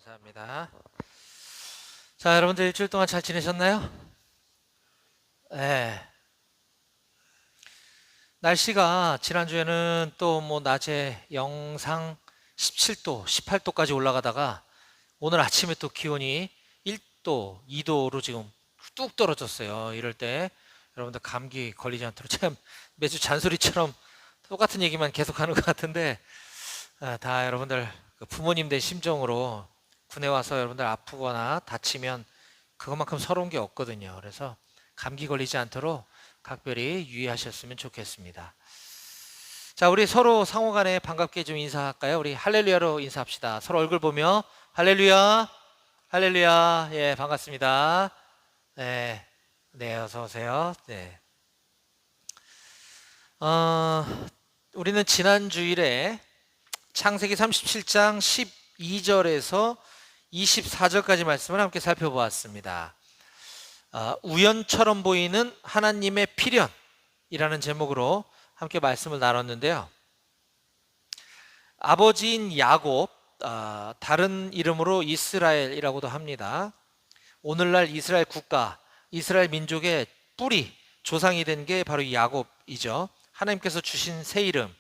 감사합니다. 자, 여러분들 일주일 동안 잘 지내셨나요? 네. 날씨가 지난주에는 또 낮에 영상 17도, 18도까지 올라가다가 오늘 아침에 또 기온이 1도, 2도로 지금 뚝 떨어졌어요. 이럴 때 여러분들 감기 걸리지 않도록 참 매주 잔소리처럼 똑같은 얘기만 계속하는 것 같은데 다 여러분들 그 부모님 된 심정으로 군에 와서 여러분들 아프거나 다치면 그것만큼 서러운 게 없거든요. 그래서 감기 걸리지 않도록 각별히 유의하셨으면 좋겠습니다. 자, 우리 서로 상호 간에 반갑게 좀 인사할까요? 우리 할렐루야로 인사합시다. 서로 얼굴 보며 할렐루야, 할렐루야. 예, 반갑습니다. 네, 네, 어서 오세요. 네. 어, 우리는 지난 주일에 창세기 37장 12절에서 24절까지 말씀을 함께 살펴보았습니다. 우연처럼 보이는 하나님의 필연이라는 제목으로 함께 말씀을 나눴는데요. 아버지인 야곱, 다른 이름으로 이스라엘이라고도 합니다. 오늘날 이스라엘 국가, 이스라엘 민족의 뿌리, 조상이 된 게 바로 야곱이죠. 하나님께서 주신 새 이름,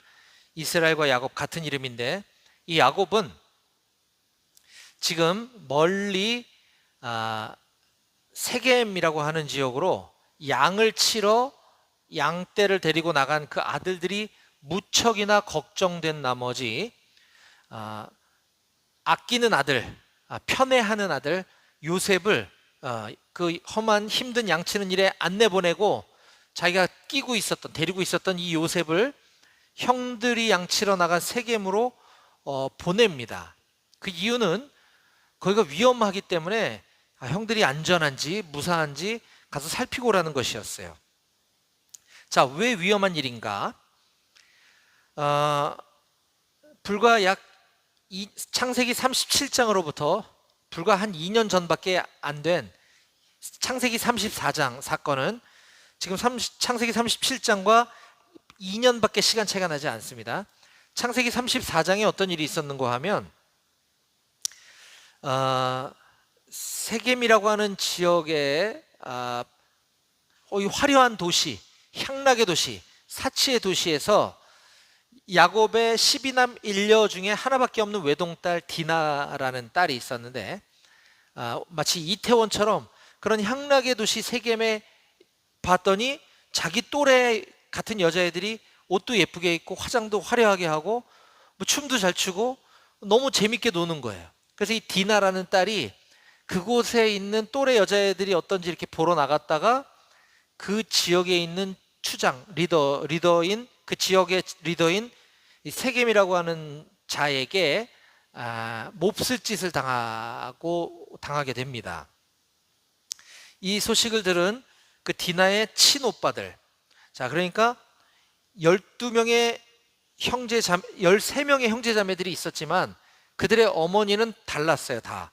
이스라엘과 야곱 같은 이름인데, 이 야곱은 지금 멀리 세겜이라고 하는 지역으로 양을 치러 양떼를 데리고 나간 그 아들들이 무척이나 걱정된 나머지 아끼는 아들, 편애하는 아들 요셉을 그 험한 힘든 양치는 일에 안 내보내고 자기가 데리고 있었던 이 요셉을 형들이 양치러 나간 세겜으로 보냅니다. 그 이유는 거기가 위험하기 때문에 형들이 안전한지 무사한지 가서 살피고 오라는 것이었어요. 자, 왜 위험한 일인가? 불과 창세기 37장으로부터 불과 한 2년 전밖에 안 된 창세기 34장 사건은 지금 창세기 37장과 2년밖에 시간 차이가 나지 않습니다. 창세기 34장에 어떤 일이 있었는가 하면 세겜이라고 하는 지역의 화려한 도시, 향락의 도시, 사치의 도시에서 야곱의 12남 1녀 중에 하나밖에 없는 외동딸 디나라는 딸이 있었는데 마치 이태원처럼 그런 향락의 도시 세겜에 봤더니 자기 또래 같은 여자애들이 옷도 예쁘게 입고 화장도 화려하게 하고 춤도 잘 추고 너무 재밌게 노는 거예요. 그래서 이 디나라는 딸이 그곳에 있는 또래 여자애들이 어떤지 이렇게 보러 나갔다가 그 지역에 있는 추장, 리더인 그 지역의 리더인 이 세겜이라고 하는 자에게 몹쓸 짓을 당하게 됩니다. 이 소식을 들은 그 디나의 친오빠들, 자, 그러니까 12명의 13명의 형제자매들이 있었지만 그들의 어머니는 달랐어요, 다.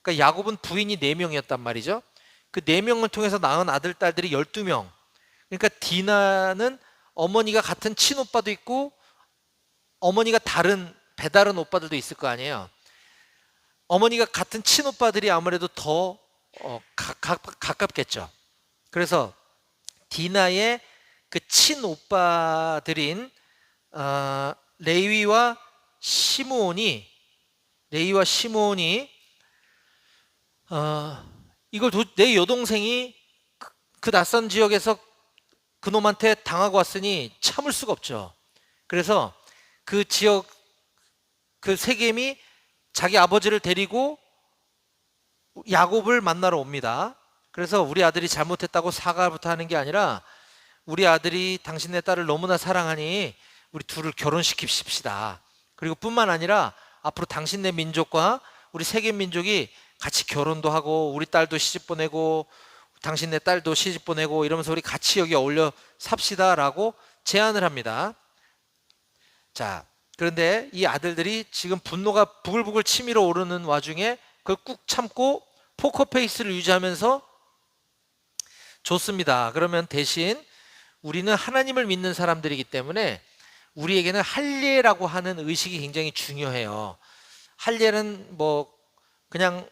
그러니까 야곱은 부인이 4명이었단 말이죠. 그 4명을 통해서 낳은 아들, 딸들이 12명. 그러니까 디나는 어머니가 같은 친오빠도 있고 어머니가 배다른 오빠들도 있을 거 아니에요. 어머니가 같은 친오빠들이 아무래도 더 가깝겠죠. 그래서 디나의 그 친오빠들인 레위와 시므온이 이걸 내 여동생이 그 낯선 지역에서 그놈한테 당하고 왔으니 참을 수가 없죠. 그래서 그 지역 그 세겜이 자기 아버지를 데리고 야곱을 만나러 옵니다. 그래서 우리 아들이 잘못했다고 사과부터 하는 게 아니라 우리 아들이 당신네 딸을 너무나 사랑하니 우리 둘을 결혼시킵시다. 그리고 뿐만 아니라 앞으로 당신네 민족과 우리 세겜 민족이 같이 결혼도 하고 우리 딸도 시집 보내고 당신네 딸도 시집 보내고 이러면서 우리 같이 여기 어울려 삽시다라고 제안을 합니다. 자, 그런데 이 아들들이 지금 분노가 부글부글 치밀어 오르는 와중에 그걸 꾹 참고 포커페이스를 유지하면서 좋습니다. 그러면 대신 우리는 하나님을 믿는 사람들이기 때문에 우리에게는 할례라고 하는 의식이 굉장히 중요해요. 할례는 그냥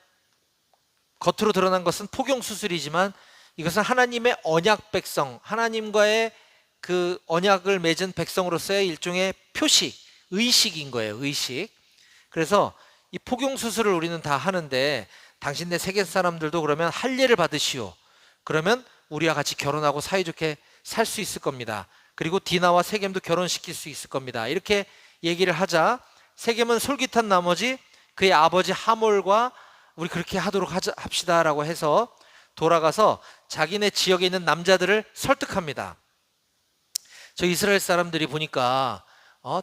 겉으로 드러난 것은 포경수술이지만 이것은 하나님의 언약 백성, 하나님과의 그 언약을 맺은 백성으로서의 일종의 표시, 의식인 거예요. 의식. 그래서 이 포경수술을 우리는 다 하는데 당신네 세계 사람들도 그러면 할례를 받으시오. 그러면 우리와 같이 결혼하고 사이좋게 살 수 있을 겁니다. 그리고 디나와 세겜도 결혼시킬 수 있을 겁니다. 이렇게 얘기를 하자 세겜은 솔깃한 나머지 그의 아버지 하몰과 우리 그렇게 하도록 합시다라고 해서 돌아가서 자기네 지역에 있는 남자들을 설득합니다. 저 이스라엘 사람들이 보니까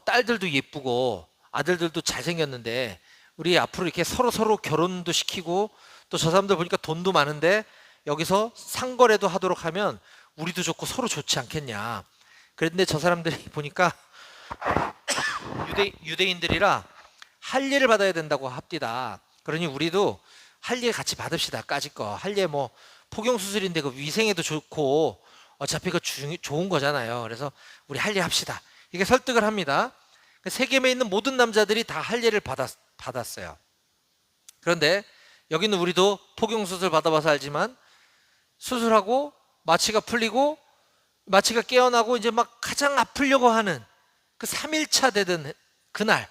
딸들도 예쁘고 아들들도 잘생겼는데 우리 앞으로 이렇게 서로 결혼도 시키고 또 저 사람들 보니까 돈도 많은데 여기서 상거래도 하도록 하면 우리도 좋고 서로 좋지 않겠냐. 그런데 저 사람들이 보니까 유대인들이라 할례를 받아야 된다고 합디다. 그러니 우리도 할례 같이 받읍시다. 까짓 거 할례 뭐 포경수술인데 그 위생에도 좋고 어차피 그 좋은 거잖아요. 그래서 우리 할례 합시다. 이게 설득을 합니다. 세겜에 있는 모든 남자들이 다 할례를 받았어요. 그런데 여기는 우리도 포경수술 받아봐서 알지만 수술하고 마취가 풀리고 마취가 깨어나고 이제 막 가장 아프려고 하는 그 3일차 되던 그날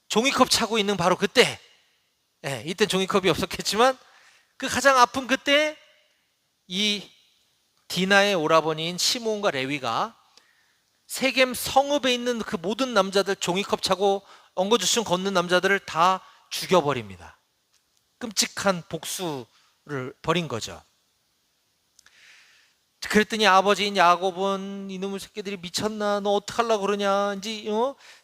종이컵 차고 있는 바로 그때, 이땐 종이컵이 없었겠지만 그 가장 아픈 그때 이 디나의 오라버니인 시므온과 레위가 세겜 성읍에 있는 그 모든 남자들, 종이컵 차고 엉거주춤 걷는 남자들을 다 죽여버립니다. 끔찍한 복수를 벌인 거죠. 그랬더니 아버지인 야곱은 이놈의 새끼들이 미쳤나, 너 어떡하려고 그러냐, 이제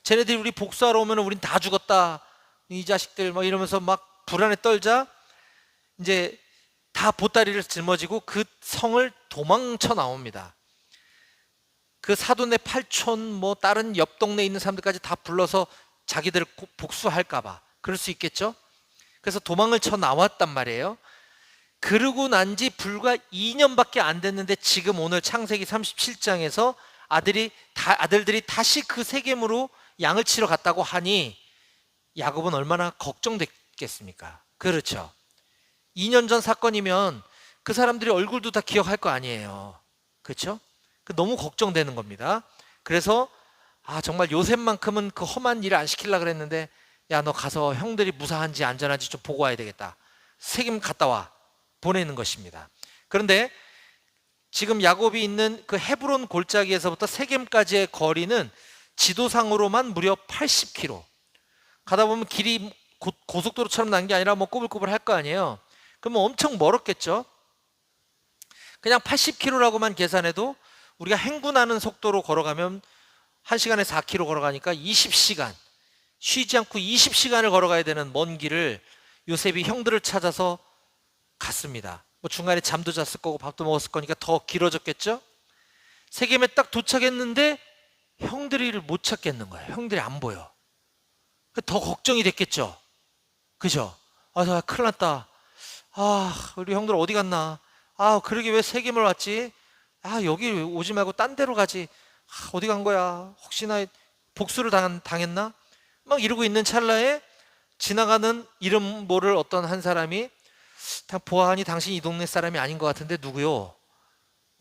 쟤네들이 우리 복수하러 오면 우린 다 죽었다, 이 자식들 막 이러면서 막 불안에 떨자 이제 다 보따리를 짊어지고 그 성을 도망쳐 나옵니다. 그 사돈의 팔촌 뭐 다른 옆 동네에 있는 사람들까지 다 불러서 자기들 복수할까봐 그럴 수 있겠죠. 그래서 도망을 쳐 나왔단 말이에요. 그러고 난 지 불과 2년밖에 안 됐는데 지금 오늘 창세기 37장에서 아들들이 다시 그 세겜으로 양을 치러 갔다고 하니 야곱은 얼마나 걱정됐겠습니까? 그렇죠. 2년 전 사건이면 그 사람들이 얼굴도 다 기억할 거 아니에요. 그렇죠? 너무 걱정되는 겁니다. 그래서 정말 요셉만큼은 그 험한 일을 안 시키려고 그랬는데 야, 너 가서 형들이 무사한지 안전한지 좀 보고 와야 되겠다. 세겜 갔다 와. 보내는 것입니다. 그런데 지금 야곱이 있는 그 헤브론 골짜기에서부터 세겜까지의 거리는 지도상으로만 무려 80km. 가다 보면 길이 고속도로처럼 난 게 아니라 뭐 꼬불꼬불 할 거 아니에요. 그러면 엄청 멀었겠죠. 그냥 80km라고만 계산해도 우리가 행군하는 속도로 걸어가면 1시간에 4km 걸어가니까 20시간, 쉬지 않고 20시간을 걸어가야 되는 먼 길을 요셉이 형들을 찾아서 갔습니다. 뭐 중간에 잠도 잤을 거고 밥도 먹었을 거니까 더 길어졌겠죠. 세겜에 딱 도착했는데 형들이를 못 찾겠는 거예요. 형들이 안 보여. 더 걱정이 됐겠죠. 그죠? 큰일 났다. 우리 형들 어디 갔나? 그러게 왜 세겜을 왔지? 여기 오지 말고 딴 데로 가지. 어디 간 거야? 혹시나 복수를 당했나? 막 이러고 있는 찰나에 지나가는 이름 모를 어떤 한 사람이 보아하니 당신 이 동네 사람이 아닌 것 같은데 누구요?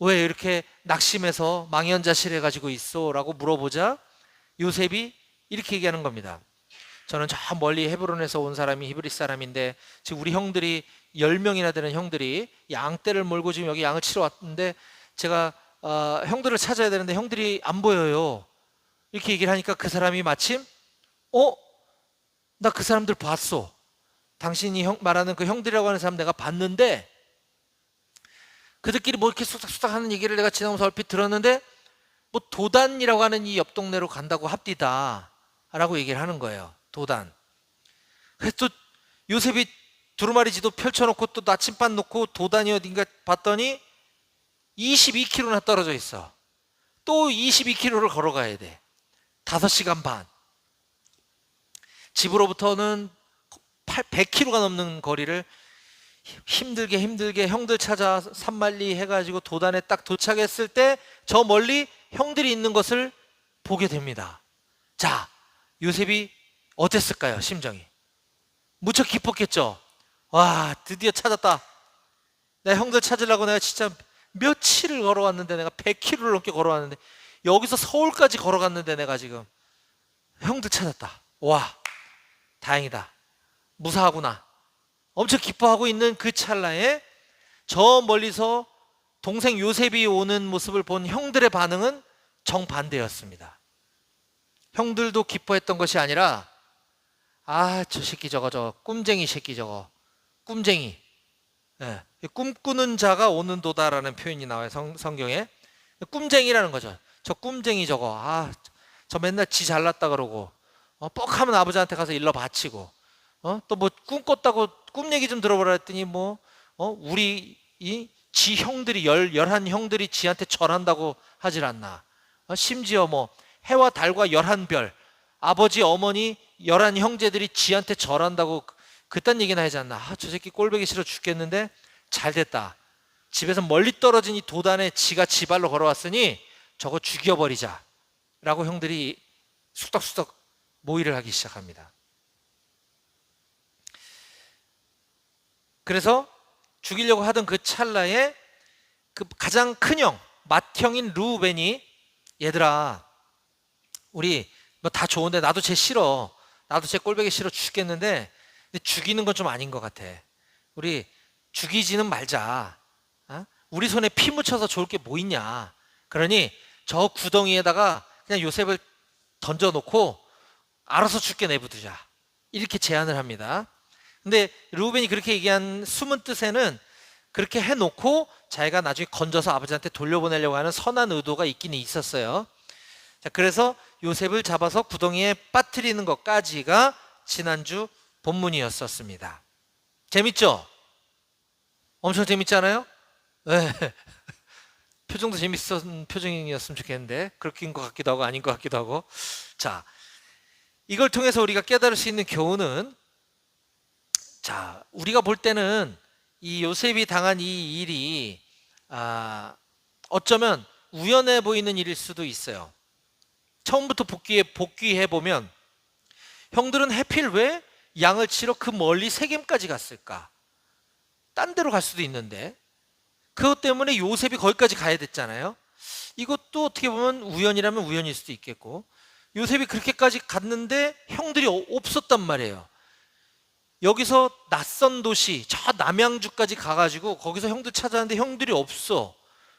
왜 이렇게 낙심해서 망연자실 해가지고 있어? 라고 물어보자 요셉이 이렇게 얘기하는 겁니다. 저는 저 멀리 헤브론에서 온 사람이 히브리 사람인데 지금 우리 형들이 10명이나 되는 형들이 양떼를 몰고 지금 여기 양을 치러 왔는데 제가 형들을 찾아야 되는데 형들이 안 보여요. 이렇게 얘기를 하니까 그 사람이 마침 나 그 사람들 봤어. 당신이 말하는 그 형들이라고 하는 사람 내가 봤는데 그들끼리 뭐 이렇게 수닥수닥 하는 얘기를 내가 지나면서 얼핏 들었는데 뭐 도단이라고 하는 이 옆 동네로 간다고 합디다 라고 얘기를 하는 거예요. 도단. 그래서 또 요셉이 두루마리 지도 펼쳐놓고 또 나침반 놓고 도단이 어딘가 봤더니 22km나 떨어져 있어. 또 22km를 걸어가야 돼. 5시간 반. 집으로부터는 100km가 넘는 거리를 힘들게 형들 찾아 산만리 해가지고 도단에 딱 도착했을 때 저 멀리 형들이 있는 것을 보게 됩니다. 자, 요셉이 어땠을까요? 심정이 무척 기뻤겠죠. 와, 드디어 찾았다. 내 형들 찾으려고 내가 진짜 며칠을 걸어왔는데, 내가 100km를 넘게 걸어왔는데, 여기서 서울까지 걸어갔는데 내가 지금 형들 찾았다. 와, 다행이다. 무사하구나. 엄청 기뻐하고 있는 그 찰나에 저 멀리서 동생 요셉이 오는 모습을 본 형들의 반응은 정반대였습니다. 형들도 기뻐했던 것이 아니라, 아, 저 새끼 저거 꿈쟁이 새끼 저거 꿈쟁이. 예, 꿈꾸는 자가 오는도다라는 표현이 나와요, 성경에. 꿈쟁이라는 거죠. 저 꿈쟁이 저거, 아, 저 맨날 지 잘났다 그러고, 뻑하면 아버지한테 가서 일러 바치고, 또 뭐 꿈 꿨다고 꿈 얘기 좀 들어보라 했더니 뭐, 우리 지 형들이 열한 형들이 지한테 절한다고 하질 않나. 심지어 뭐 해와 달과 11별, 아버지 어머니 11 형제들이 지한테 절한다고 그딴 얘기나 하지 않나. 아, 저 새끼 꼴보기 싫어 죽겠는데 잘 됐다. 집에서 멀리 떨어진 이 도단에 지가 지발로 걸어왔으니 저거 죽여버리자 라고 형들이 쑥덕쑥덕 모의를 하기 시작합니다. 그래서 죽이려고 하던 그 찰나에 그 가장 큰 형, 맏형인 르우벤이, 얘들아, 우리 뭐 다 좋은데 나도 쟤 싫어. 나도 쟤 꼴보기 싫어 죽겠는데, 근데 죽이는 건 좀 아닌 것 같아. 우리 죽이지는 말자. 우리 손에 피 묻혀서 좋을 게 뭐 있냐. 그러니 저 구덩이에다가 그냥 요셉을 던져놓고 알아서 죽게 내버두자. 이렇게 제안을 합니다. 근데 르우벤이 그렇게 얘기한 숨은 뜻에는 그렇게 해놓고 자기가 나중에 건져서 아버지한테 돌려보내려고 하는 선한 의도가 있긴 있었어요. 자, 그래서 요셉을 잡아서 구덩이에 빠뜨리는 것까지가 지난주 본문이었었습니다. 재밌죠? 엄청 재밌잖아요? 네. 표정도 재밌었던 표정이었으면 좋겠는데, 그렇긴 것 같기도 하고 아닌 것 같기도 하고. 자, 이걸 통해서 우리가 깨달을 수 있는 교훈은, 자, 우리가 볼 때는 이 요셉이 당한 이 일이 어쩌면 우연해 보이는 일일 수도 있어요. 처음부터 복귀해 보면 형들은 해필 왜 양을 치러 그 멀리 세겜까지 갔을까? 딴 데로 갈 수도 있는데, 그것 때문에 요셉이 거기까지 가야 됐잖아요. 이것도 어떻게 보면 우연이라면 우연일 수도 있겠고, 요셉이 그렇게까지 갔는데 형들이 없었단 말이에요. 여기서 낯선 도시 저 남양주까지 가가지고 거기서 형들 찾아왔는데 형들이 없어.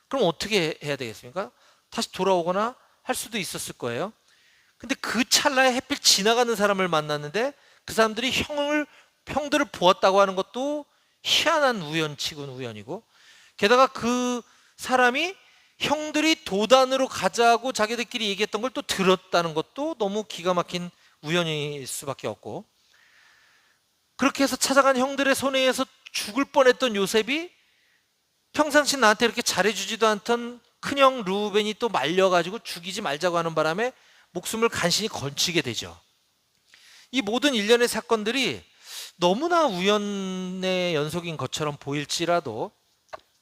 그럼 어떻게 해야 되겠습니까? 다시 돌아오거나 할 수도 있었을 거예요. 근데 그 찰나에 해필 지나가는 사람을 만났는데 그 사람들이 형들을 보았다고 하는 것도 희한한 우연치곤 우연이고, 게다가 그 사람이 형들이 도단으로 가자고 자기들끼리 얘기했던 걸 또 들었다는 것도 너무 기가 막힌 우연일 수밖에 없고, 그렇게 해서 찾아간 형들의 손에 의해서 죽을 뻔했던 요셉이 평상시 나한테 이렇게 잘해주지도 않던 큰형 르우벤이 또 말려가지고 죽이지 말자고 하는 바람에 목숨을 간신히 건치게 되죠. 이 모든 일련의 사건들이 너무나 우연의 연속인 것처럼 보일지라도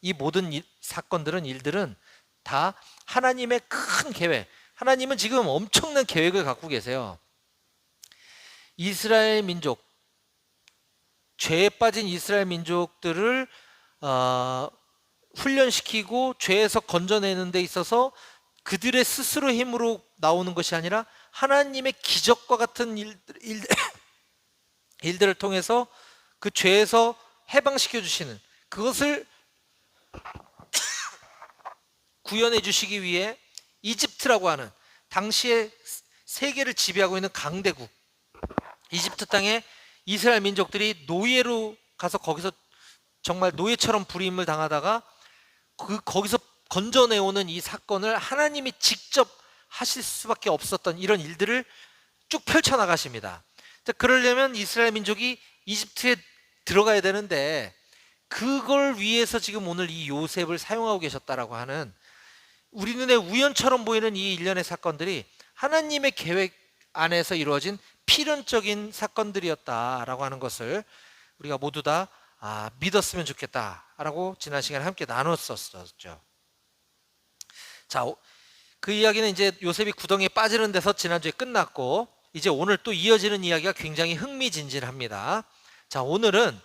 이 모든 사건들은, 일들은 다 하나님의 큰 계획, 하나님은 지금 엄청난 계획을 갖고 계세요. 이스라엘 민족, 죄에 빠진 이스라엘 민족들을 훈련시키고 죄에서 건져내는 데 있어서 그들의 스스로 힘으로 나오는 것이 아니라 하나님의 기적과 같은 일들을 통해서 그 죄에서 해방시켜 주시는, 그것을 구현해 주시기 위해 이집트라고 하는 당시에 세계를 지배하고 있는 강대국 이집트 땅에 이스라엘 민족들이 노예로 가서 거기서 정말 노예처럼 부림을 당하다가 거기서 건져내오는 이 사건을 하나님이 직접 하실 수밖에 없었던 이런 일들을 쭉 펼쳐나가십니다. 그러려면 이스라엘 민족이 이집트에 들어가야 되는데, 그걸 위해서 지금 오늘 이 요셉을 사용하고 계셨다라고 하는, 우리 눈에 우연처럼 보이는 이 일련의 사건들이 하나님의 계획 안에서 이루어진 필연적인 사건들이었다라고 하는 것을 우리가 모두 다 믿었으면 좋겠다라고 지난 시간에 함께 나눴었죠. 자, 그 이야기는 이제 요셉이 구덩이에 빠지는 데서 지난주에 끝났고, 이제 오늘 또 이어지는 이야기가 굉장히 흥미진진합니다. 자, 오늘은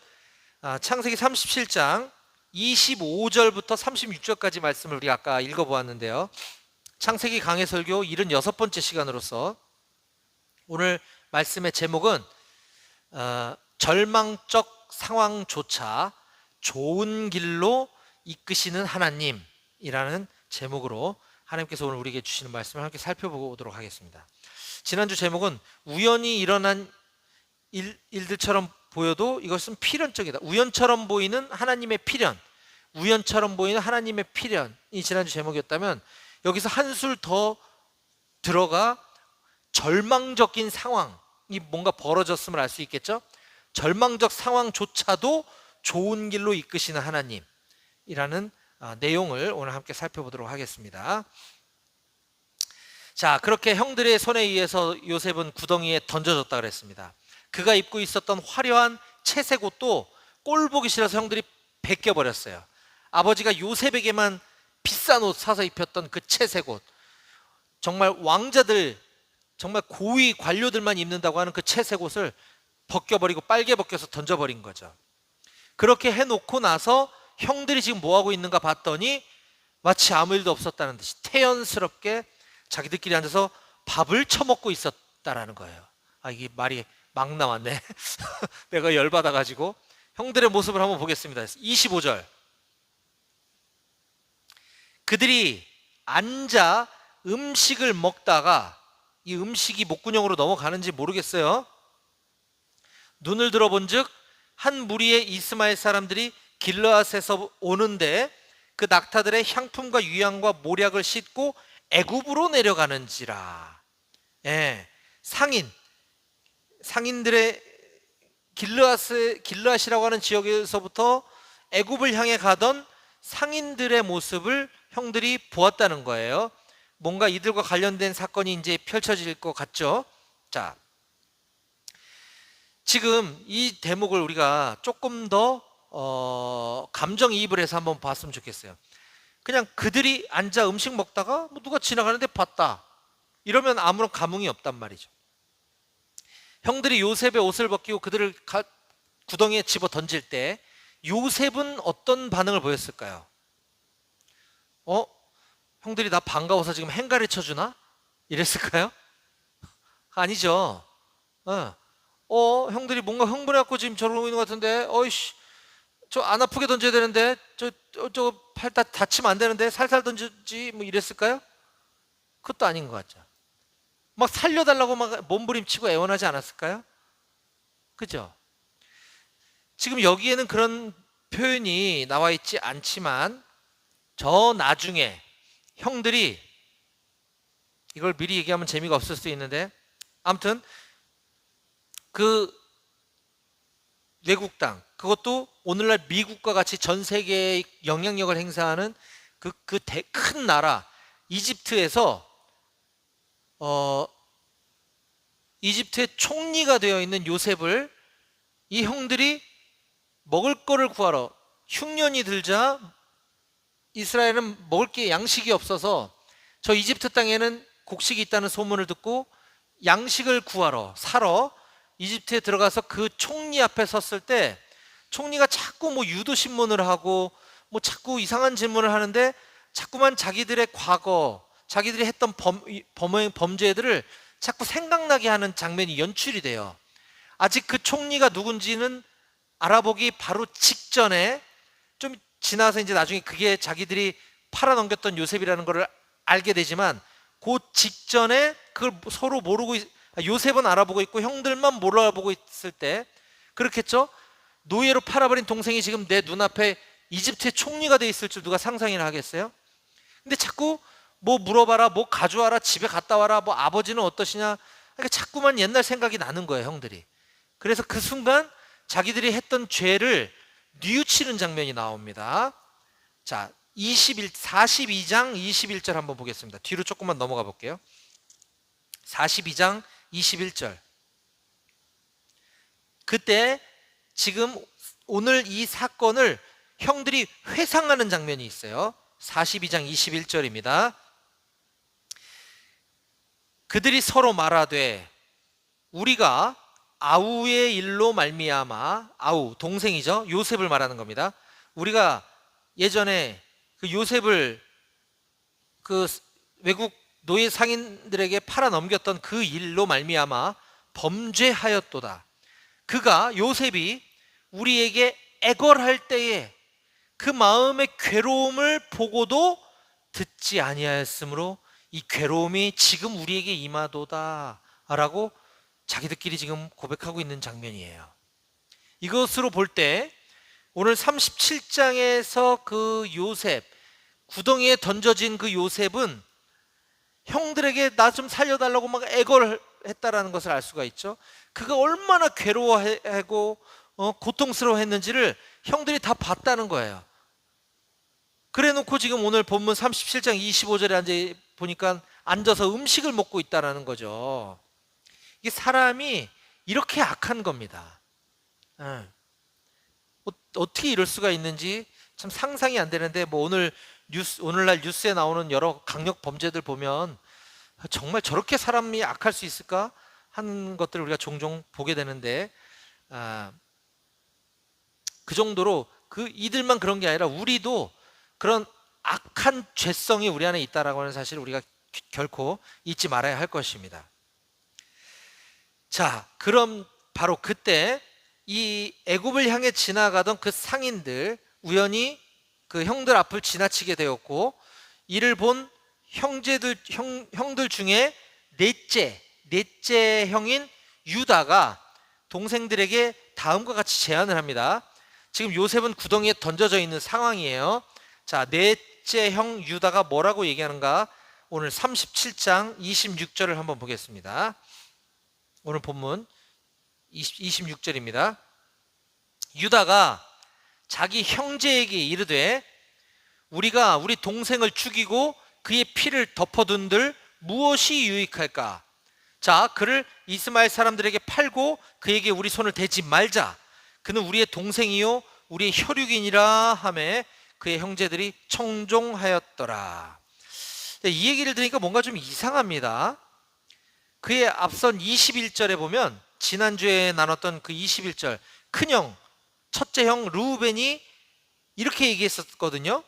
창세기 37장 25절부터 36절까지 말씀을 우리가 아까 읽어보았는데요. 창세기 강해 설교 76번째 시간으로서 오늘 말씀의 제목은 절망적 상황조차 좋은 길로 이끄시는 하나님이라는 제목으로 하나님께서 오늘 우리에게 주시는 말씀을 함께 살펴보도록 하겠습니다. 지난주 제목은 우연히 일어난 일들처럼 보여도 이것은 필연적이다. 우연처럼 보이는 하나님의 필연, 우연처럼 보이는 하나님의 필연이 지난주 제목이었다면, 여기서 한술 더 들어가 절망적인 상황이 뭔가 벌어졌음을 알 수 있겠죠. 절망적 상황조차도 좋은 길로 이끄시는 하나님이라는 내용을 오늘 함께 살펴보도록 하겠습니다. 자, 그렇게 형들의 손에 의해서 요셉은 구덩이에 던져졌다 그랬습니다. 그가 입고 있었던 화려한 채색 옷도 꼴 보기 싫어서 형들이 벗겨버렸어요. 아버지가 요셉에게만 비싼 옷 사서 입혔던 그 채색 옷, 정말 왕자들, 정말 고위 관료들만 입는다고 하는 그 채색 옷을 벗겨버리고 빨개 벗겨서 던져버린 거죠. 그렇게 해놓고 나서 형들이 지금 뭐하고 있는가 봤더니 마치 아무 일도 없었다는 듯이 태연스럽게 자기들끼리 앉아서 밥을 처먹고 있었다라는 거예요. 이게 말이 막 나왔네. 내가 열받아가지고. 형들의 모습을 한번 보겠습니다. 25절. 그들이 앉아 음식을 먹다가, 이 음식이 목구멍으로 넘어가는지 모르겠어요. 눈을 들어본 즉 한 무리의 이스마엘 사람들이 길르앗에서 오는데 그 낙타들의 향품과 유향과 모략을 싣고 애굽으로 내려가는지라. 상인들의 길르앗이라고 하는 지역에서부터 애굽을 향해 가던 상인들의 모습을 형들이 보았다는 거예요. 뭔가 이들과 관련된 사건이 이제 펼쳐질 것 같죠. 자, 지금 이 대목을 우리가 조금 더 감정이입을 해서 한번 봤으면 좋겠어요. 그냥 그들이 앉아 음식 먹다가 누가 지나가는데 봤다, 이러면 아무런 감흥이 없단 말이죠. 형들이 요셉의 옷을 벗기고 그들을 구덩이에 집어 던질 때 요셉은 어떤 반응을 보였을까요? 형들이 나 반가워서 지금 행가를 쳐주나? 이랬을까요? 아니죠. 형들이 뭔가 흥분해갖고 지금 저러고 있는 것 같은데, 저 안 아프게 던져야 되는데, 저 팔 다치면 안 되는데 살살 던지지, 뭐 이랬을까요? 그것도 아닌 것 같죠. 막 살려달라고 막 몸부림치고 애원하지 않았을까요? 그죠? 지금 여기에는 그런 표현이 나와 있지 않지만 저 나중에 형들이, 이걸 미리 얘기하면 재미가 없을 수 있는데, 아무튼 그 외국 땅, 그것도 오늘날 미국과 같이 전 세계에 영향력을 행사하는 그 큰 나라 이집트에서 이집트의 총리가 되어 있는 요셉을 이 형들이 먹을 거를 구하러, 흉년이 들자 이스라엘은 먹을 게 양식이 없어서 저 이집트 땅에는 곡식이 있다는 소문을 듣고 양식을 구하러, 사러 이집트에 들어가서 그 총리 앞에 섰을 때, 총리가 자꾸 뭐 유도신문을 하고 뭐 자꾸 이상한 질문을 하는데 자꾸만 자기들의 과거, 자기들이 했던 범죄들을 자꾸 생각나게 하는 장면이 연출이 돼요. 아직 그 총리가 누군지는 알아보기 바로 직전에, 좀 지나서 이제 나중에 그게 자기들이 팔아넘겼던 요셉이라는 것을 알게 되지만, 그 직전에 그걸 서로 모르고 요셉은 알아보고 있고 형들만 몰라보고 있을 때, 그렇겠죠? 노예로 팔아버린 동생이 지금 내 눈앞에 이집트의 총리가 돼 있을 줄 누가 상상이나 하겠어요? 근데 자꾸 뭐 물어봐라, 뭐 가져와라, 집에 갔다 와라, 뭐 아버지는 어떠시냐, 그러니까 자꾸만 옛날 생각이 나는 거예요, 형들이. 그래서 그 순간 자기들이 했던 죄를 뉘우치는 장면이 나옵니다. 자, 42장 21절 한번 보겠습니다. 뒤로 조금만 넘어가 볼게요. 42장 21절. 그때 지금 오늘 이 사건을 형들이 회상하는 장면이 있어요. 42장 21절입니다. 그들이 서로 말하되 우리가 아우의 일로 말미암아, 아우 동생이죠, 요셉을 말하는 겁니다. 우리가 예전에 그 요셉을 그 외국 노예 상인들에게 팔아 넘겼던 그 일로 말미암아 범죄하였도다. 그가 요셉이 우리에게 애걸할 때에 그 마음의 괴로움을 보고도 듣지 아니하였으므로 이 괴로움이 지금 우리에게 임하도다 라고 자기들끼리 지금 고백하고 있는 장면이에요. 이것으로 볼 때 오늘 37장에서 그 요셉, 구덩이에 던져진 그 요셉은 형들에게 나 좀 살려달라고 막 애걸했다라는 것을 알 수가 있죠. 그가 얼마나 괴로워하고 고통스러워했는지를 형들이 다 봤다는 거예요. 그래 놓고 지금 오늘 본문 37장 25절에 보니까 앉아서 음식을 먹고 있다라는 거죠. 이게 사람이 이렇게 악한 겁니다. 어떻게 이럴 수가 있는지 참 상상이 안 되는데, 뭐 오늘날 뉴스에 나오는 여러 강력 범죄들 보면 정말 저렇게 사람이 악할 수 있을까 하는 것들을 우리가 종종 보게 되는데, 그 정도로 이들만 그런 게 아니라 우리도 그런 악한 죄성이 우리 안에 있다라고 하는 사실을 우리가 결코 잊지 말아야 할 것입니다. 자, 그럼 바로 그때 이 애굽을 향해 지나가던 그 상인들 우연히 그 형들 앞을 지나치게 되었고, 이를 본 형들 중에 넷째 형인 유다가 동생들에게 다음과 같이 제안을 합니다. 지금 요셉은 구덩이에 던져져 있는 상황이에요. 자, 넷째 형 유다가 뭐라고 얘기하는가? 오늘 37장 26절을 한번 보겠습니다. 오늘 본문 26절입니다. 유다가 자기 형제에게 이르되 우리가 우리 동생을 죽이고 그의 피를 덮어둔들 무엇이 유익할까? 자, 그를 이스마엘 사람들에게 팔고 그에게 우리 손을 대지 말자. 그는 우리의 동생이요 우리의 혈육이니라 하매 그의 형제들이 청종하였더라. 이 얘기를 들으니까 뭔가 좀 이상합니다. 그의 앞선 21절에 보면 지난주에 나눴던 그 21절, 큰형 첫째 형 르우벤이 이렇게 얘기했었거든요.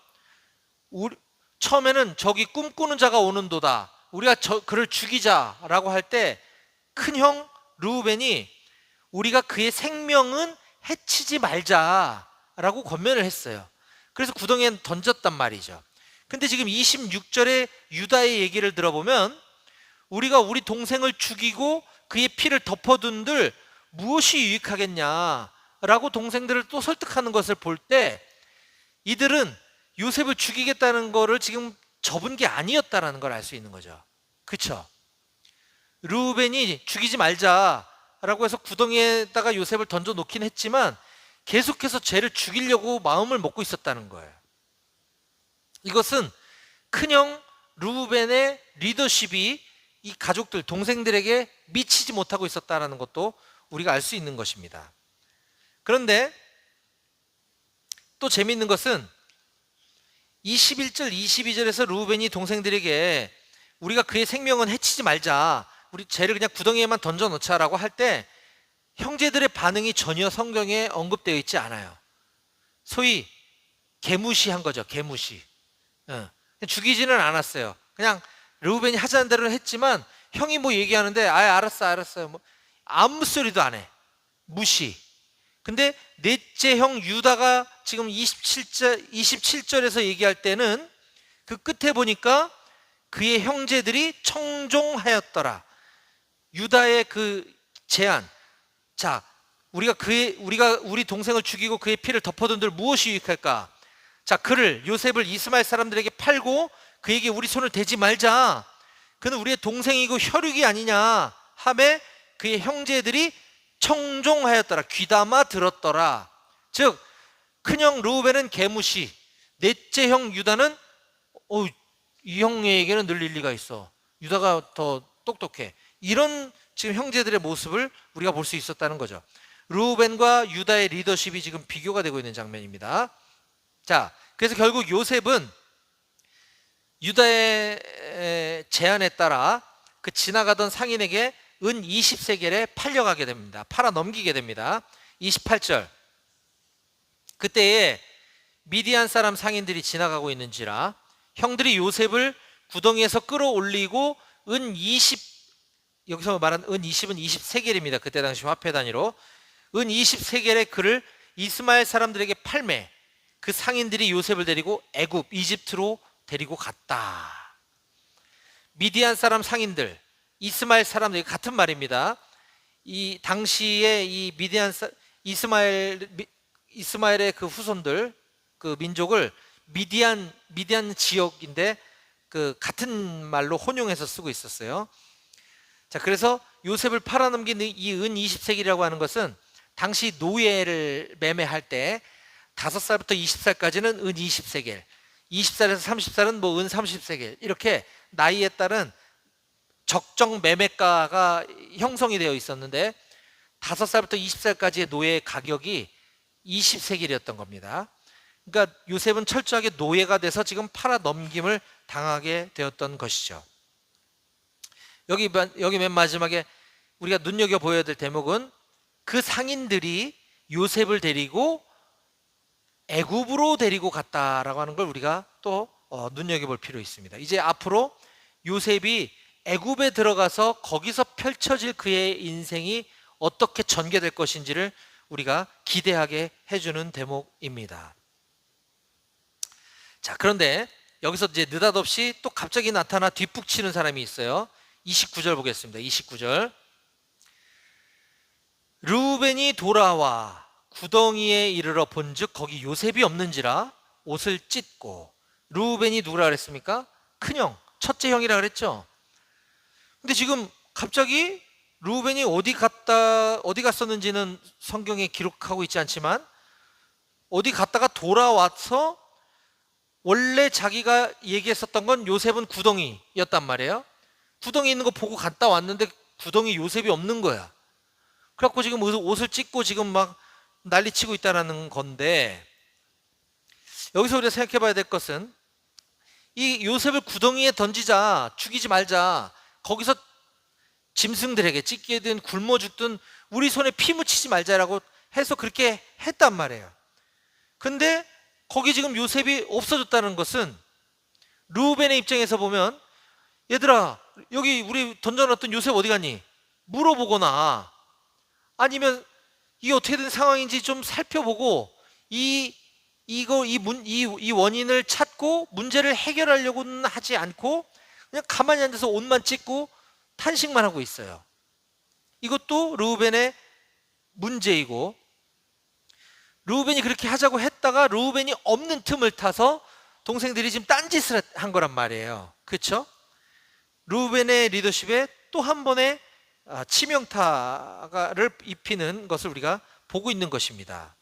처음에는 저기 꿈꾸는 자가 오는도다, 우리가 그를 죽이자라고 할 때 큰형 르우벤이 우리가 그의 생명은 해치지 말자라고 권면을 했어요. 그래서 구덩이에 던졌단 말이죠. 근데 지금 26절에 유다의 얘기를 들어보면 우리가 우리 동생을 죽이고 그의 피를 덮어둔들 무엇이 유익하겠냐라고 동생들을 또 설득하는 것을 볼 때 이들은 요셉을 죽이겠다는 거를 지금 접은 게 아니었다라는 걸 알 수 있는 거죠. 그렇죠? 르우벤이 죽이지 말자라고 해서 구덩이에다가 요셉을 던져 놓긴 했지만 계속해서 쟤를 죽이려고 마음을 먹고 있었다는 거예요. 이것은 큰형 르우벤의 리더십이 이 가족들, 동생들에게 미치지 못하고 있었다는 것도 우리가 알 수 있는 것입니다. 그런데 또 재미있는 것은 21절, 22절에서 르우벤이 동생들에게 우리가 그의 생명은 해치지 말자, 우리 쟤를 그냥 구덩이에만 던져 놓자라고 할 때 형제들의 반응이 전혀 성경에 언급되어 있지 않아요. 소위 개무시한 거죠. 개무시. 죽이지는 않았어요. 그냥 르우벤이 하자는 대로 했지만 형이 뭐 얘기하는데 알았어요. 뭐 아무 소리도 안 해. 무시. 근데 넷째 형 유다가 지금 27절에서 얘기할 때는 그 끝에 보니까 그의 형제들이 청종하였더라. 유다의 그 제안. 자, 우리 동생을 죽이고 그의 피를 덮어둔들 무엇이 유익할까? 자, 요셉을 이스마엘 사람들에게 팔고 그에게 우리 손을 대지 말자. 그는 우리의 동생이고 혈육이 아니냐 하매 그의 형제들이 청종하였더라. 귀담아 들었더라. 즉 큰형 르우벤은 개무시, 넷째 형 유다는 이 형에게는 늘 일리가 있어, 유다가 더 똑똑해, 이런 지금 형제들의 모습을 우리가 볼 수 있었다는 거죠. 르우벤과 유다의 리더십이 지금 비교가 되고 있는 장면입니다. 자, 그래서 결국 요셉은 유다의 제안에 따라 그 지나가던 상인에게 은 20세겔에 팔려가게 됩니다. 팔아 넘기게 됩니다. 28절. 그때에 미디안 사람 상인들이 지나가고 있는지라 형들이 요셉을 구덩이에서 끌어올리고 은 20, 여기서 말한 은 20은 20세겔입니다. 그때 당시 화폐 단위로. 은 20세겔의 그를 이스마엘 사람들에게 팔매 그 상인들이 요셉을 데리고 애굽 이집트로 데리고 갔다. 미디안 사람 상인들, 이스마엘 사람들 같은 말입니다. 이 당시에 이 이스마엘의 그 후손들, 그 민족을 미디안 지역인데 그 같은 말로 혼용해서 쓰고 있었어요. 자, 그래서 요셉을 팔아넘긴 이 은 20세겔이라고 하는 것은 당시 노예를 매매할 때 5살부터 20살까지는 은 20세겔, 20살에서 30살은 뭐 은 30세겔, 이렇게 나이에 따른 적정 매매가가 형성이 되어 있었는데 5살부터 20살까지의 노예의 가격이 20세겔이었던 겁니다. 그러니까 요셉은 철저하게 노예가 돼서 지금 팔아 넘김을 당하게 되었던 것이죠. 여기 맨 마지막에 우리가 눈여겨보아야 될 대목은 그 상인들이 요셉을 데리고 애굽으로 데리고 갔다라고 하는 걸 우리가 또 눈여겨볼 필요 있습니다. 이제 앞으로 요셉이 애굽에 들어가서 거기서 펼쳐질 그의 인생이 어떻게 전개될 것인지를 우리가 기대하게 해주는 대목입니다. 자, 그런데 여기서 이제 느닷없이 또 갑자기 나타나 뒷북치는 사람이 있어요. 29절 보겠습니다. 29절. 르우벤이 돌아와 구덩이에 이르러 본즉 거기 요셉이 없는지라 옷을 찢고. 르우벤이 누구라 그랬습니까? 큰형, 첫째 형이라 그랬죠. 근데 지금 갑자기 르우벤이 어디 갔었는지는 성경에 기록하고 있지 않지만 어디 갔다가 돌아와서 원래 자기가 얘기했었던 건 요셉은 구덩이였단 말이에요. 구덩이 있는 거 보고 갔다 왔는데 구덩이 요셉이 없는 거야. 그래갖고 지금 옷을 찢고 지금 막 난리치고 있다는 건데, 여기서 우리가 생각해 봐야 될 것은 이 요셉을 구덩이에 던지자, 죽이지 말자, 거기서 짐승들에게 찢기든 굶어 죽든 우리 손에 피 묻히지 말자라고 해서 그렇게 했단 말이에요. 근데 거기 지금 요셉이 없어졌다는 것은 르우벤의 입장에서 보면, 얘들아 여기 우리 던져놨던 요셉 어디 갔니? 물어보거나 아니면 이게 어떻게 된 상황인지 좀 살펴보고 이 원인을 찾고 문제를 해결하려고는 하지 않고 그냥 가만히 앉아서 옷만 찢고 탄식만 하고 있어요. 이것도 르우벤의 문제이고, 르우벤이 그렇게 하자고 했다가 르우벤이 없는 틈을 타서 동생들이 지금 딴짓을 한 거란 말이에요. 그렇죠? 르우벤의 리더십에 또 한 번의 치명타를 입히는 것을 우리가 보고 있는 것입니다.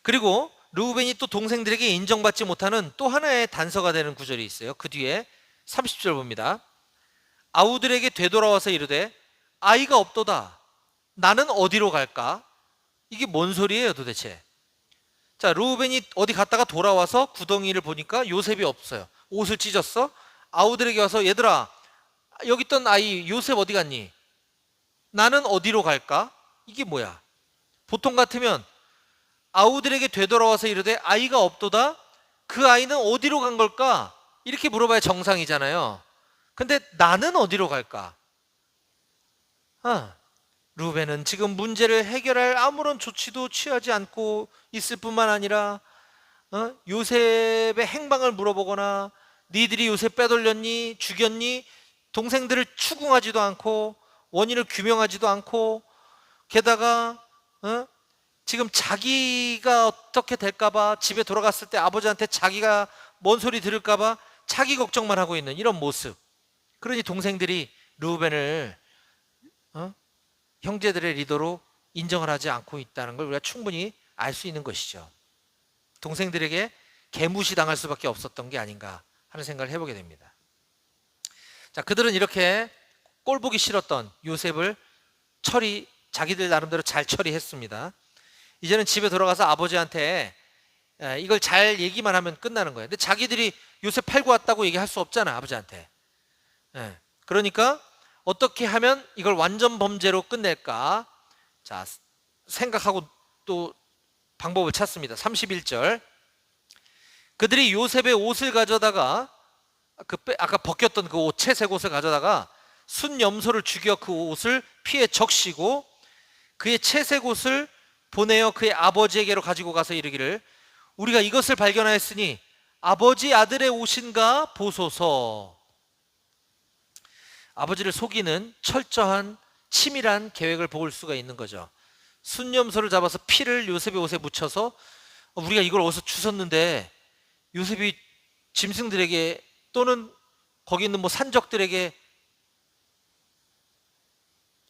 그리고 르우벤이 또 동생들에게 인정받지 못하는 또 하나의 단서가 되는 구절이 있어요. 그 뒤에 30절 봅니다. 아우들에게 되돌아와서 이르되 아이가 없도다. 나는 어디로 갈까? 이게 뭔 소리예요 도대체? 자, 르우벤이 어디 갔다가 돌아와서 구덩이를 보니까 요셉이 없어요. 옷을 찢었어. 아우들에게 와서 얘들아 여기 있던 아이 요셉 어디 갔니? 나는 어디로 갈까? 이게 뭐야? 보통 같으면 아우들에게 되돌아와서 이르되 아이가 없도다. 그 아이는 어디로 간 걸까? 이렇게 물어봐야 정상이잖아요. 근데 나는 어디로 갈까? 르우벤은 지금 문제를 해결할 아무런 조치도 취하지 않고 있을 뿐만 아니라 요셉의 행방을 물어보거나 니들이 요셉 빼돌렸니? 죽였니? 동생들을 추궁하지도 않고 원인을 규명하지도 않고, 게다가 지금 자기가 어떻게 될까봐 집에 돌아갔을 때 아버지한테 자기가 뭔 소리 들을까봐 자기 걱정만 하고 있는 이런 모습. 그러니 동생들이 르우벤을 형제들의 리더로 인정을 하지 않고 있다는 걸 우리가 충분히 알 수 있는 것이죠. 동생들에게 개무시당할 수밖에 없었던 게 아닌가 하는 생각을 해보게 됩니다. 자, 그들은 이렇게 꼴보기 싫었던 요셉을 자기들 나름대로 잘 처리했습니다. 이제는 집에 돌아가서 아버지한테 이걸 잘 얘기만 하면 끝나는 거예요. 근데 자기들이 요셉 팔고 왔다고 얘기할 수 없잖아, 아버지한테. 그러니까 어떻게 하면 이걸 완전 범죄로 끝낼까? 자, 생각하고 또 방법을 찾습니다. 31절. 그들이 요셉의 옷을 가져다가 아까 벗겼던 그 옷, 채색 옷을 가져다가 순염소를 죽여 그 옷을 피에 적시고 그의 채색 옷을 보내어 그의 아버지에게로 가지고 가서 이르기를 우리가 이것을 발견하였으니 아버지 아들의 옷인가 보소서. 아버지를 속이는 철저한 치밀한 계획을 볼 수가 있는 거죠. 순염소를 잡아서 피를 요셉의 옷에 묻혀서 우리가 이걸 어디서 주웠는데 요셉이 짐승들에게 또는 거기 있는 뭐 산적들에게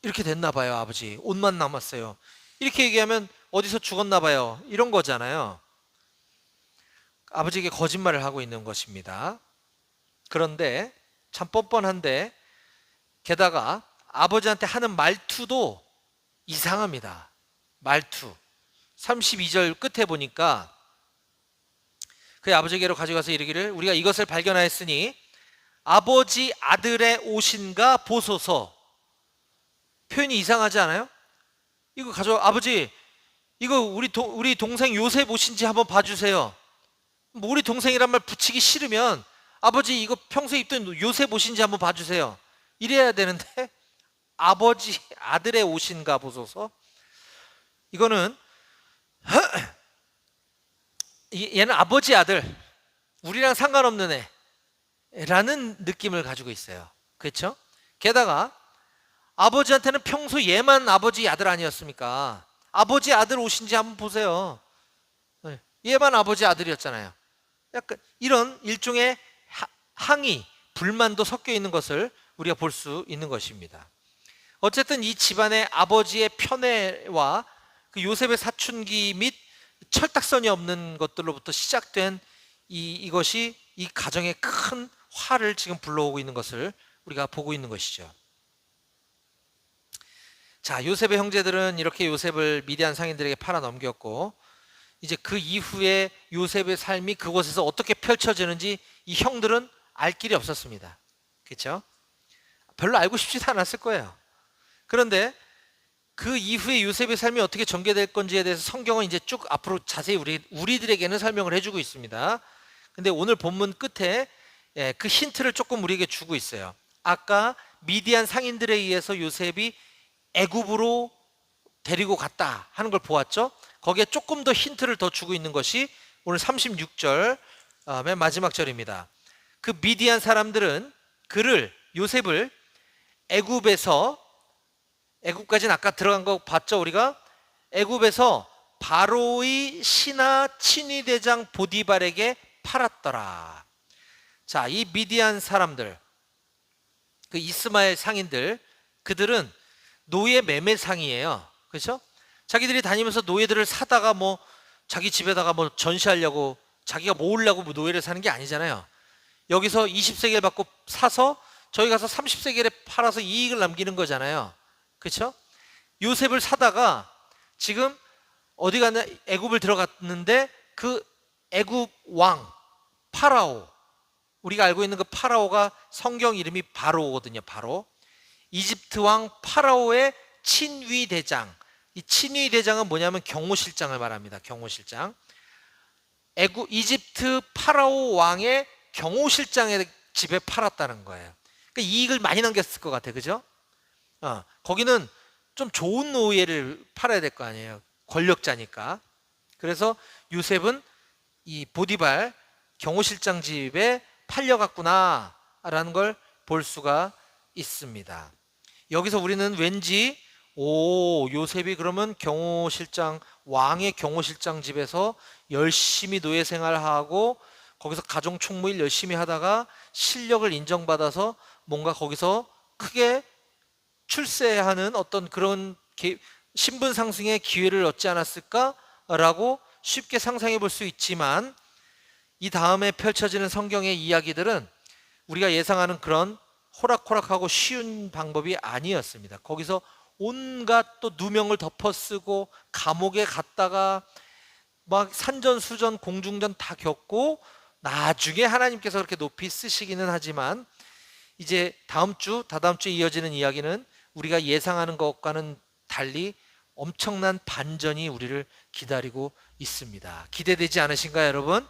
이렇게 됐나 봐요. 아버지 옷만 남았어요. 이렇게 얘기하면 어디서 죽었나 봐요. 이런 거잖아요. 아버지에게 거짓말을 하고 있는 것입니다. 그런데 참 뻔뻔한데 게다가 아버지한테 하는 말투도 이상합니다. 말투. 32절 끝에 보니까 그의 아버지에게로 가져가서 이르기를 우리가 이것을 발견하였으니 아버지 아들의 옷인가 보소서. 표현이 이상하지 않아요? 이거 아버지 이거 우리 동생 요셉 옷인지 한번 봐주세요. 뭐 우리 동생이란 말 붙이기 싫으면 아버지 이거 평소에 입던 요셉 옷인지 한번 봐주세요. 이래야 되는데 아버지 아들의 옷인가 보소서. 이거는 얘는 아버지 아들, 우리랑 상관없는 애라는 느낌을 가지고 있어요. 그렇죠? 게다가 아버지한테는 평소 얘만 아버지 아들 아니었습니까? 아버지 아들 옷인지 한번 보세요. 얘만 아버지 아들이었잖아요. 약간 이런 일종의 항의, 불만도 섞여 있는 것을 우리가 볼 수 있는 것입니다. 어쨌든 이 집안의 아버지의 편애와 그 요셉의 사춘기 및 철딱선이 없는 것들로부터 시작된 이것이 이 가정에 큰 화를 지금 불러오고 있는 것을 우리가 보고 있는 것이죠. 자, 요셉의 형제들은 이렇게 요셉을 미디안 상인들에게 팔아 넘겼고 이제 그 이후에 요셉의 삶이 그곳에서 어떻게 펼쳐지는지 이 형들은 알 길이 없었습니다. 그렇죠? 별로 알고 싶지도 않았을 거예요. 그런데 그 이후에 요셉의 삶이 어떻게 전개될 건지에 대해서 성경은 이제 쭉 앞으로 자세히 우리들에게는 설명을 해주고 있습니다. 근데 오늘 본문 끝에 그 힌트를 조금 우리에게 주고 있어요. 아까 미디안 상인들에 의해서 요셉이 애굽으로 데리고 갔다 하는 걸 보았죠. 거기에 조금 더 힌트를 더 주고 있는 것이 오늘 36절 맨 마지막 절입니다. 그 미디안 사람들은 요셉을 애굽까지는 아까 들어간 거 봤죠. 우리가 애굽에서 바로의 신하 친위대장 보디발에게 팔았더라. 자, 이 미디안 사람들, 그 이스마엘 상인들, 그들은 노예 매매상이에요. 그렇죠? 자기들이 다니면서 노예들을 사다가 뭐 자기 집에다가 뭐 전시하려고 자기가 모으려고 뭐 노예를 사는 게 아니잖아요. 여기서 20세겔 받고 사서 저희 가서 30세겔에 팔아서 이익을 남기는 거잖아요. 그렇죠? 요셉을 사다가 지금 어디 갔나 애굽을 들어갔는데 그 애굽 왕 파라오, 우리가 알고 있는 그 파라오가 성경 이름이 바로거든요. 바로 이집트 왕 파라오의 친위 대장. 이 친위 대장은 뭐냐면 경호실장을 말합니다. 경호실장. 이집트 파라오 왕의 경호실장의 집에 팔았다는 거예요. 그러니까 이익을 많이 남겼을 것 같아, 그죠? 거기는 좀 좋은 노예를 팔아야 될 거 아니에요. 권력자니까. 그래서 요셉은 이 보디발 경호실장 집에 팔려갔구나라는 걸 볼 수가 있습니다. 여기서 우리는 왠지 요셉이 그러면 왕의 경호실장 집에서 열심히 노예 생활하고 거기서 가정 총무일 열심히 하다가 실력을 인정받아서 뭔가 거기서 크게 출세하는 어떤 그런 신분 상승의 기회를 얻지 않았을까라고 쉽게 상상해 볼 수 있지만 이 다음에 펼쳐지는 성경의 이야기들은 우리가 예상하는 그런 호락호락하고 쉬운 방법이 아니었습니다. 거기서 온갖 또 누명을 덮어쓰고 감옥에 갔다가 막 산전수전 공중전 다 겪고 나중에 하나님께서 그렇게 높이 쓰시기는 하지만 이제 다음 주, 다다음 주에 이어지는 이야기는 우리가 예상하는 것과는 달리 엄청난 반전이 우리를 기다리고 있습니다. 기대되지 않으신가요, 여러분?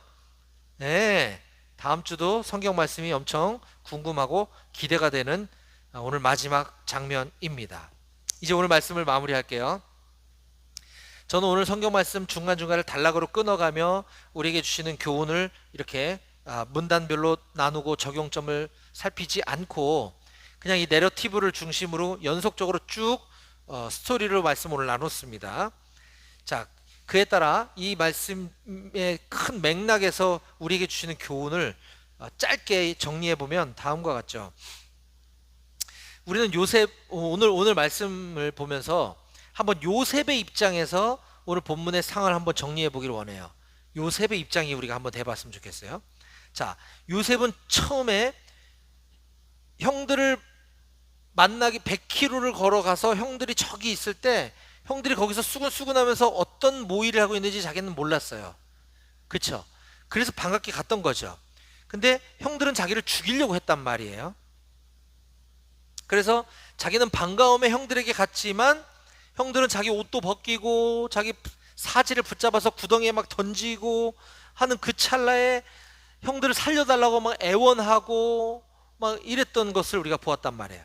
네. 다음 주도 성경 말씀이 엄청 궁금하고 기대가 되는 오늘 마지막 장면입니다. 이제 오늘 말씀을 마무리할게요. 저는 오늘 성경 말씀 중간중간을 단락으로 끊어가며 우리에게 주시는 교훈을 이렇게 문단별로 나누고 적용점을 살피지 않고 그냥 이 내러티브를 중심으로 연속적으로 쭉 스토리로 말씀 오늘 나눴습니다. 자, 그에 따라 이 말씀의 큰 맥락에서 우리에게 주시는 교훈을 짧게 정리해 보면 다음과 같죠. 우리는 요셉 오늘 말씀을 보면서 한번 요셉의 입장에서 오늘 본문의 상황을 한번 정리해 보기를 원해요. 요셉의 입장이 우리가 한번 해봤으면 좋겠어요. 자, 요셉은 처음에 형들을 만나기 100km를 걸어가서 형들이 저기 있을 때 형들이 거기서 수근수근하면서 어떤 모의를 하고 있는지 자기는 몰랐어요. 그렇죠? 그래서 반갑게 갔던 거죠. 근데 형들은 자기를 죽이려고 했단 말이에요. 그래서 자기는 반가움에 형들에게 갔지만 형들은 자기 옷도 벗기고 자기 사지를 붙잡아서 구덩이에 막 던지고 하는 그 찰나에 형들을 살려달라고 막 애원하고 막 이랬던 것을 우리가 보았단 말이에요.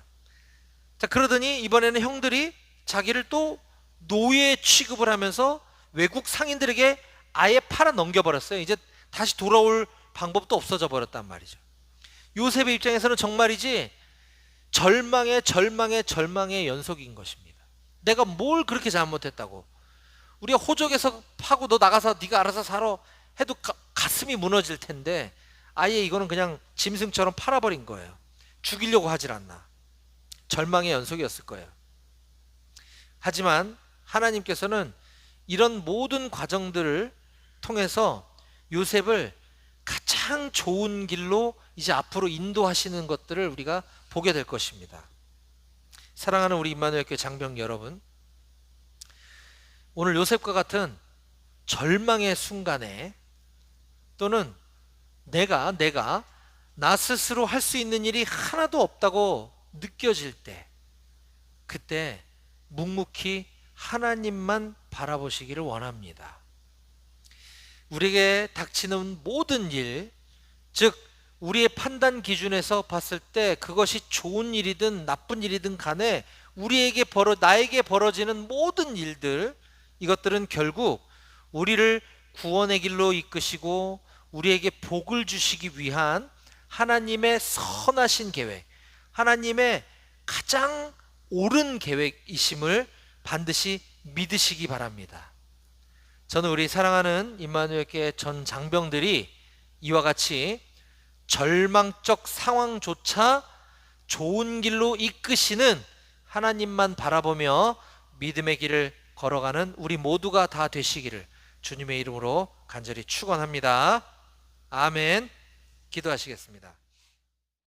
자, 그러더니 이번에는 형들이 자기를 또 노예 취급을 하면서 외국 상인들에게 아예 팔아 넘겨버렸어요. 이제 다시 돌아올 방법도 없어져 버렸단 말이죠. 요셉의 입장에서는 정말이지 절망의 연속인 것입니다. 내가 뭘 그렇게 잘못했다고. 우리가 호적에서 파고 너 나가서 네가 알아서 살아 해도 가슴이 무너질 텐데 아예 이거는 그냥 짐승처럼 팔아버린 거예요. 죽이려고 하질 않나. 절망의 연속이었을 거예요. 하지만 하나님께서는 이런 모든 과정들을 통해서 요셉을 가장 좋은 길로 이제 앞으로 인도하시는 것들을 우리가 보게 될 것입니다. 사랑하는 우리 임마누엘 교회 장병 여러분, 오늘 요셉과 같은 절망의 순간에 또는 내가 나 스스로 할 수 있는 일이 하나도 없다고 느껴질 때, 그때 묵묵히 하나님만 바라보시기를 원합니다. 우리에게 닥치는 모든 일, 즉 우리의 판단 기준에서 봤을 때 그것이 좋은 일이든 나쁜 일이든 간에 나에게 벌어지는 모든 일들, 이것들은 결국 우리를 구원의 길로 이끄시고 우리에게 복을 주시기 위한 하나님의 선하신 계획, 하나님의 가장 옳은 계획이심을 반드시 믿으시기 바랍니다. 저는 우리 사랑하는 임마누엘 교회 전 장병들이 이와 같이 절망적 상황조차 좋은 길로 이끄시는 하나님만 바라보며 믿음의 길을 걸어가는 우리 모두가 다 되시기를 주님의 이름으로 간절히 축원합니다. 아멘. 기도하시겠습니다.